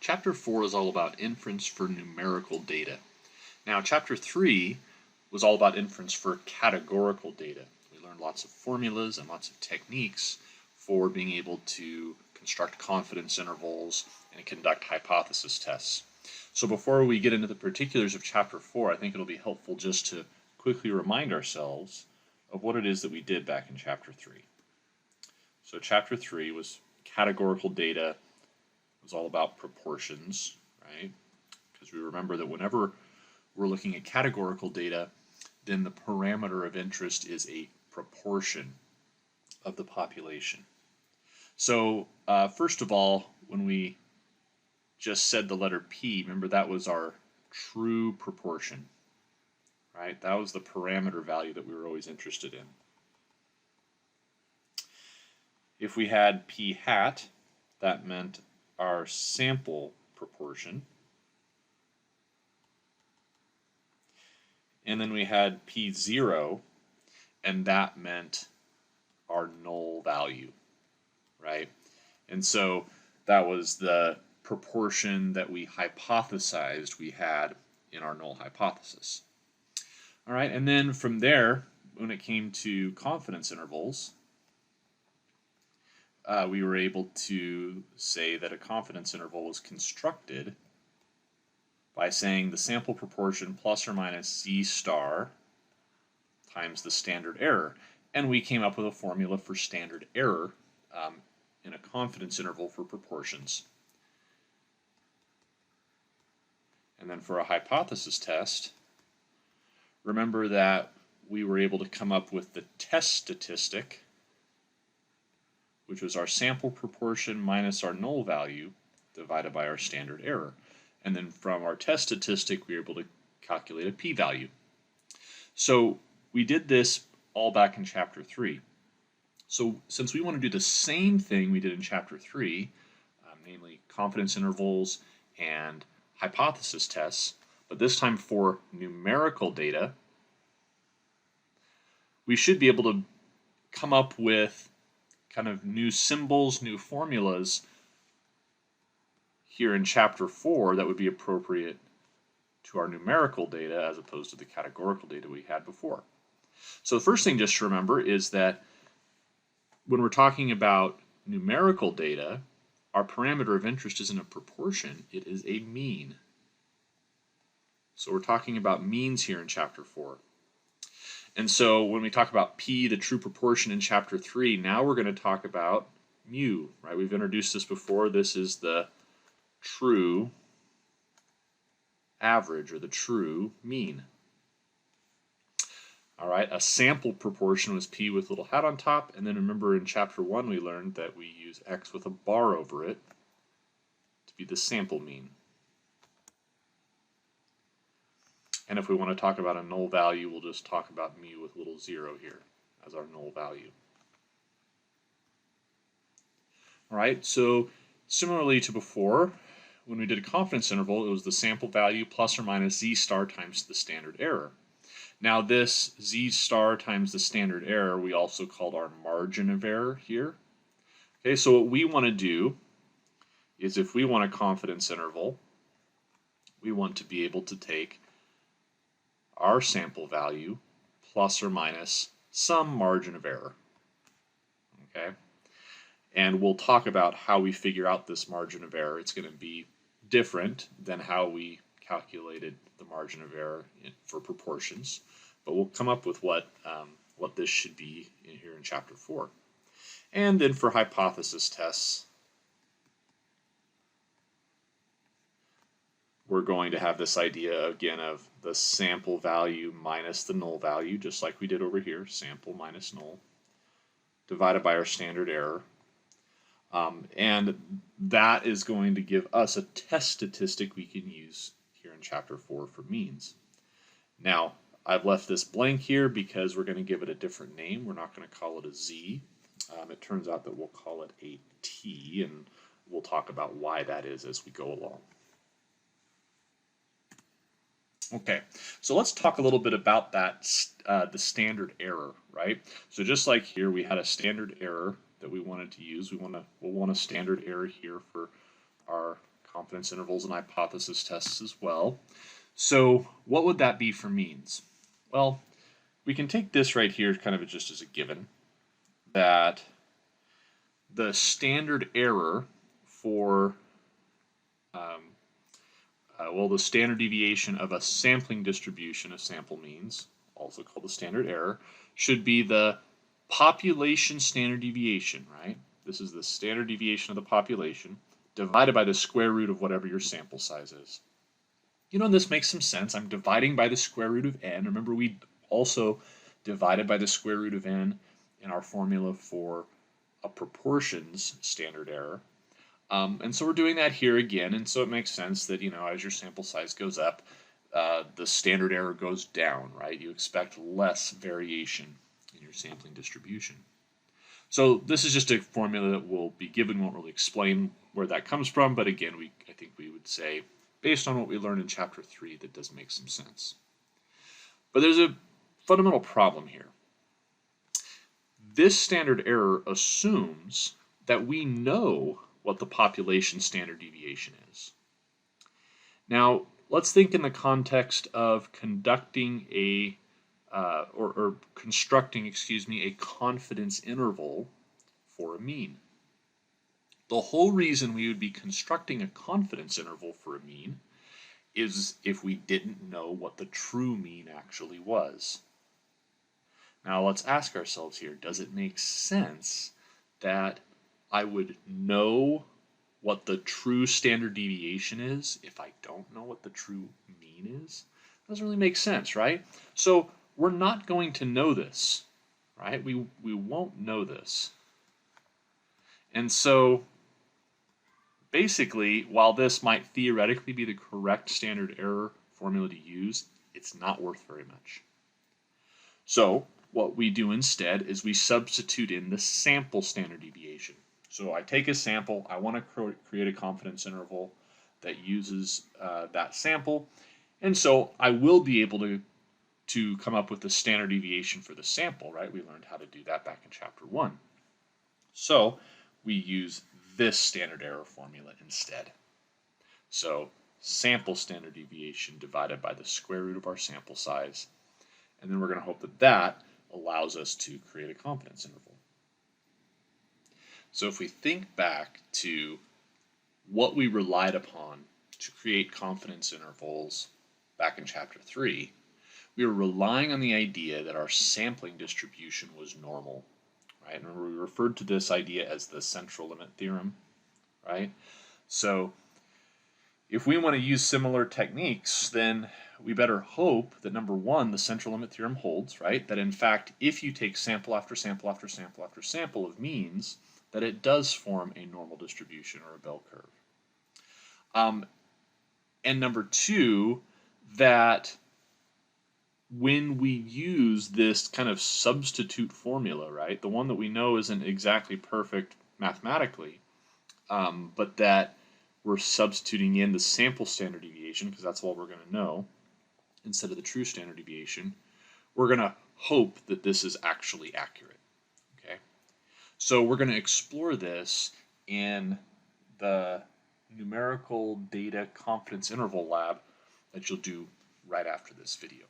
Chapter 4 is all about inference for numerical data. Now, Chapter 3 was all about inference for categorical data. We learned lots of formulas and lots of techniques for being able to construct confidence intervals and conduct hypothesis tests. So before we get into the particulars of Chapter 4, I think it'll be helpful just to quickly remind ourselves of what it is that we did back in Chapter 3. So Chapter 3 was categorical data. It was all about proportions, right? Because we remember that whenever we're looking at categorical data, then the parameter of interest is a proportion of the population. So first of all, when we just said the letter P, remember that was our true proportion, right? That was the parameter value that we were always interested in. If we had P hat, that meant our sample proportion. And then we had P0, and that meant our null value, right? And so that was the proportion that we hypothesized we had in our null hypothesis. All right, and then from there, when it came to confidence intervals, we were able to say that a confidence interval was constructed by saying the sample proportion plus or minus z star times the standard error. And we came up with a formula for standard error in a confidence interval for proportions. And then for a hypothesis test, remember that we were able to come up with the test statistic, which was our sample proportion minus our null value divided by our standard error. And then from our test statistic, we were able to calculate a p-value. So we did this all back in Chapter 3. So since we want to do the same thing we did in Chapter 3, namely confidence intervals and hypothesis tests, but this time for numerical data, we should be able to come up with kind of new symbols, new formulas here in Chapter 4 that would be appropriate to our numerical data as opposed to the categorical data we had before. So the first thing just to remember is that when we're talking about numerical data, our parameter of interest isn't a proportion, it is a mean. So we're talking about means here in Chapter 4. And so when we talk about P, the true proportion in Chapter 3, now we're going to talk about mu, right? We've introduced this before. This is the true average or the true mean. All right, a sample proportion was P with a little hat on top. And then remember in Chapter 1 we learned that we use X with a bar over it to be the sample mean. And if we want to talk about a null value, we'll just talk about mu with a little 0 here as our null value. All right, so similarly to before, when we did a confidence interval, it was the sample value plus or minus z star times the standard error. Now this z star times the standard error we also called our margin of error here. Okay, so what we want to do is if we want a confidence interval, we want to be able to take our sample value plus or minus some margin of error. Okay, and we'll talk about how we figure out this margin of error. It's going to be different than how we calculated the margin of error for proportions, but we'll come up with what this should be here in Chapter 4. And then for hypothesis tests, we're going to have this idea again of the sample value minus the null value, just like we did over here, sample minus null, divided by our standard error. And that is going to give us a test statistic we can use here in Chapter 4 for means. Now, I've left this blank here because we're going to give it a different name. We're not going to call it a Z. It turns out that we'll call it a T, and we'll talk about why that is as we go along. Okay, so let's talk a little bit about that, the standard error, right? So just like here, we had a standard error that we wanted to use. We'll want a standard error here for our confidence confidence intervals and hypothesis tests as well. So what would that be for means? Well, we can take this right here kind of just as a given, that the standard error for, the standard deviation of a sampling distribution of sample means, also called the standard error, should be the population standard deviation, right? This is the standard deviation of the population divided by the square root of whatever your sample size is. You know, this makes some sense. I'm dividing by the square root of n. Remember, we also divided by the square root of n in our formula for a proportions standard error. And so we're doing that here again, and so it makes sense that, as your sample size goes up, the standard error goes down, right? You expect less variation in your sampling distribution. So this is just a formula that will be given, won't really explain where that comes from, but again, I think we would say, based on what we learned in chapter 3, that does make some sense. But there's a fundamental problem here. This standard error assumes that we know what the population standard deviation is. Now, let's think in the context of conducting constructing a confidence interval for a mean. The whole reason we would be constructing a confidence interval for a mean is if we didn't know what the true mean actually was. Now let's ask ourselves here, does it make sense that I would know what the true standard deviation is if I don't know what the true mean is? Doesn't really make sense, right? So we're not going to know this, right? We won't know this. And so basically, while this might theoretically be the correct standard error formula to use, it's not worth very much. So what we do instead is we substitute in the sample standard deviation. So I take a sample, I want to create a confidence interval that uses that sample, and so I will be able to come up with the standard deviation for the sample, right? We learned how to do that back in chapter 1. So we use this standard error formula instead. So sample standard deviation divided by the square root of our sample size, and then we're going to hope that that allows us to create a confidence interval. So if we think back to what we relied upon to create confidence intervals back in chapter 3, we were relying on the idea that our sampling distribution was normal, right? Remember, we referred to this idea as the central limit theorem, right? So if we want to use similar techniques, then we better hope that, number one, the central limit theorem holds, right? That in fact, if you take sample after sample after sample after sample of means, that it does form a normal distribution or a bell curve. And number two, that when we use this kind of substitute formula, right, the one that we know isn't exactly perfect mathematically, but that we're substituting in the sample standard deviation, because that's all we're going to know, instead of the true standard deviation, we're going to hope that this is actually accurate. Okay, so we're going to explore this in the numerical data confidence interval lab that you'll do right after this video.